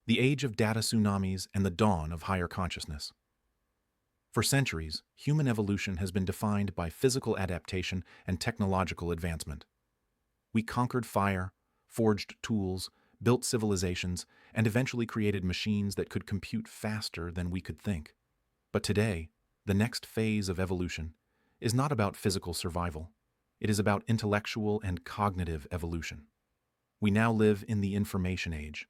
The Age of Data Tsunamis and the Dawn of Higher Consciousness. For centuries, human evolution has been defined by physical adaptation and technological advancement. We conquered fire, forged tools, built civilizations, and eventually created machines that could compute faster than we could think. But today, the next phase of evolution is not about physical survival. It is about intellectual and cognitive evolution. We now live in the information age,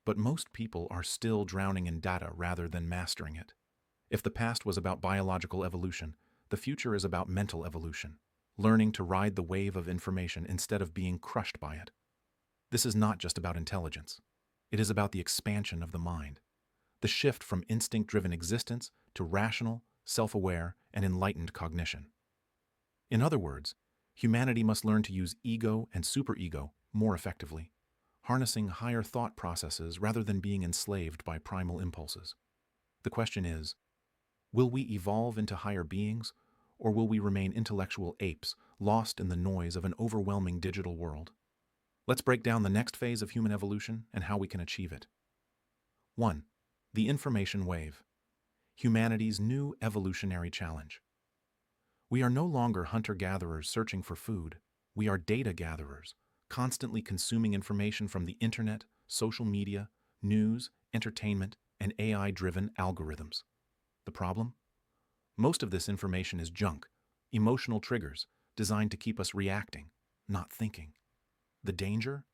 but most people are still drowning in data rather than mastering it. If the past was about biological evolution, the future is about mental evolution, learning to ride the wave of information instead of being crushed by it. This is not just about intelligence. It is about the expansion of the mind, the shift from instinct-driven existence to rational, self-aware, and enlightened cognition. In other words, humanity must learn to use ego and superego more effectively, harnessing higher thought processes rather than being enslaved by primal impulses. The question is, will we evolve into higher beings, or will we remain intellectual apes lost in the noise of an overwhelming digital world? Let's break down the next phase of human evolution and how we can achieve it. 1. The information wave. Humanity's new evolutionary challenge. We are no longer hunter-gatherers searching for food. We are data gatherers, constantly consuming information from the internet, social media, news, entertainment, and AI-driven algorithms. The problem? Most of this information is junk, emotional triggers designed to keep us reacting, not thinking. The danger?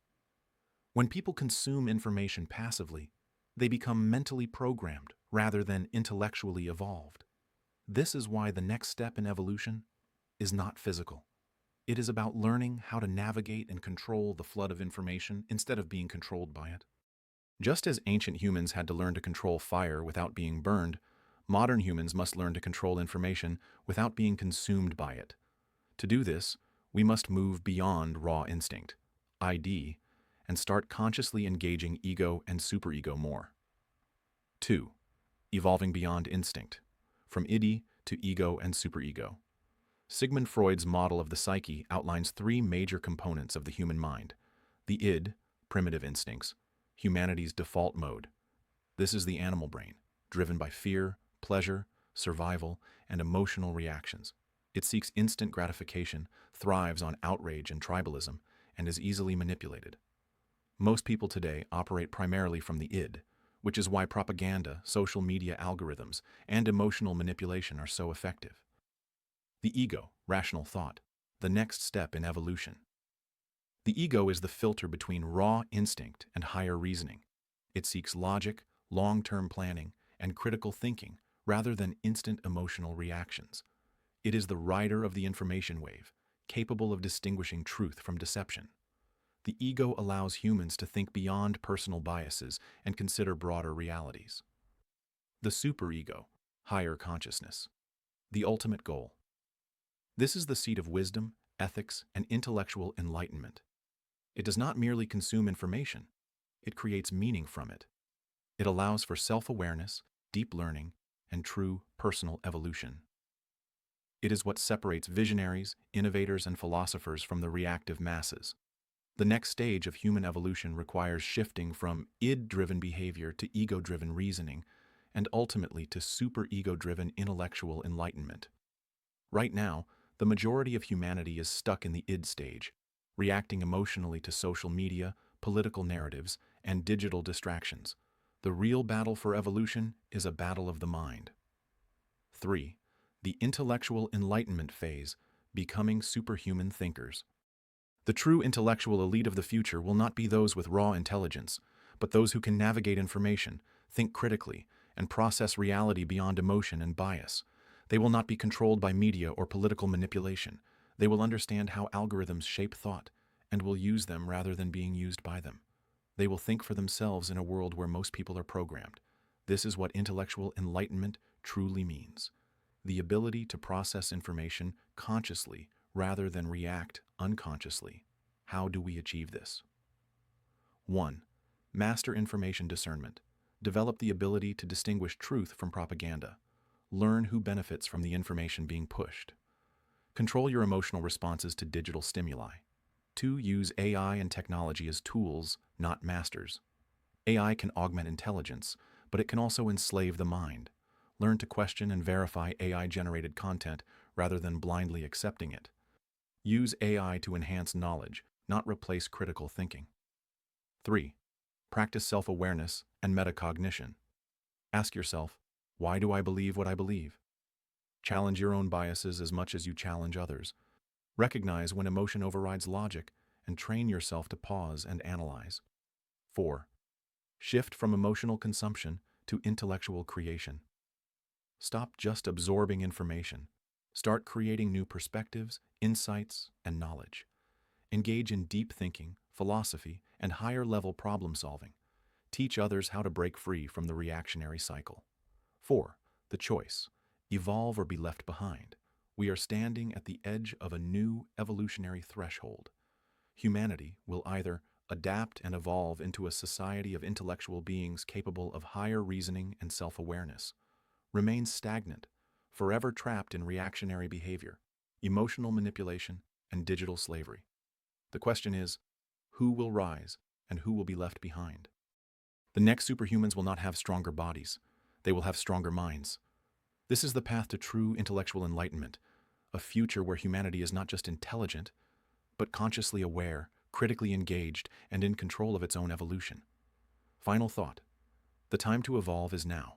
When people consume information passively, they become mentally programmed rather than intellectually evolved. This is why the next step in evolution is not physical. It is about learning how to navigate and control the flood of information instead of being controlled by it. Just as ancient humans had to learn to control fire without being burned, modern humans must learn to control information without being consumed by it. To do this, we must move beyond raw instinct, ID, and start consciously engaging ego and superego more. 2. Evolving beyond instinct, from id to ego and superego. Sigmund Freud's model of the psyche outlines three major components of the human mind: the id, primitive instincts, humanity's default mode. This is the animal brain, driven by fear, pleasure, survival, and emotional reactions. It seeks instant gratification, thrives on outrage and tribalism, and is easily manipulated. Most people today operate primarily from the id, which is why propaganda, social media algorithms, and emotional manipulation are so effective. The ego, rational thought, the next step in evolution. The ego is the filter between raw instinct and higher reasoning. It seeks logic, long-term planning, and critical thinking rather than instant emotional reactions. It is the rider of the information wave, capable of distinguishing truth from deception. The ego allows humans to think beyond personal biases and consider broader realities. The superego, higher consciousness. The ultimate goal. This is the seat of wisdom, ethics, and intellectual enlightenment. It does not merely consume information, it creates meaning from it. It allows for self-awareness, deep learning, and true personal evolution. It is what separates visionaries, innovators, and philosophers from the reactive masses. The next stage of human evolution requires shifting from id-driven behavior to ego-driven reasoning, and ultimately to super-ego-driven intellectual enlightenment. Right now, the majority of humanity is stuck in the id stage, reacting emotionally to social media, political narratives, and digital distractions. The real battle for evolution is a battle of the mind. 3. The intellectual enlightenment phase, becoming superhuman thinkers. The true intellectual elite of the future will not be those with raw intelligence, but those who can navigate information, think critically, and process reality beyond emotion and bias. They will not be controlled by media or political manipulation. They will understand how algorithms shape thought, and will use them rather than being used by them. They will think for themselves in a world where most people are programmed. This is what intellectual enlightenment truly means: the ability to process information consciously rather than react unconsciously. How do we achieve this? 1. Master information discernment. Develop the ability to distinguish truth from propaganda. Learn who benefits from the information being pushed. Control your emotional responses to digital stimuli. 2. Use AI and technology as tools, not masters. AI can augment intelligence, but it can also enslave the mind. Learn to question and verify AI-generated content rather than blindly accepting it. Use AI to enhance knowledge, not replace critical thinking. 3. Practice self-awareness and metacognition. Ask yourself, why do I believe what I believe? Challenge your own biases as much as you challenge others. Recognize when emotion overrides logic and train yourself to pause and analyze. 4. Shift from emotional consumption to intellectual creation. Stop just absorbing information. Start creating new perspectives, insights, and knowledge. Engage in deep thinking, philosophy, and higher-level problem-solving. Teach others how to break free from the reactionary cycle. 4. The choice. Evolve or be left behind. We are standing at the edge of a new evolutionary threshold. Humanity will either adapt and evolve into a society of intellectual beings capable of higher reasoning and self-awareness, remain stagnant, forever trapped in reactionary behavior, emotional manipulation, and digital slavery. The question is, who will rise and who will be left behind? The next superhumans will not have stronger bodies. They will have stronger minds. This is the path to true intellectual enlightenment, a future where humanity is not just intelligent, but consciously aware, critically engaged, and in control of its own evolution. Final thought. The time to evolve is now.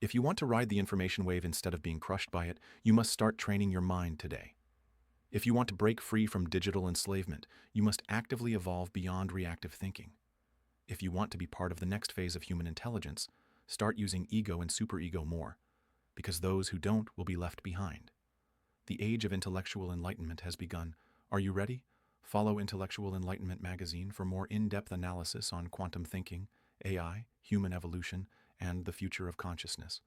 If you want to ride the information wave instead of being crushed by it, you must start training your mind today. If you want to break free from digital enslavement, you must actively evolve beyond reactive thinking. If you want to be part of the next phase of human intelligence, start using ego and superego more, because those who don't will be left behind. The age of intellectual enlightenment has begun. Are you ready? Follow Intellectual Enlightenment magazine for more in-depth analysis on quantum thinking, AI, human evolution, and the future of consciousness.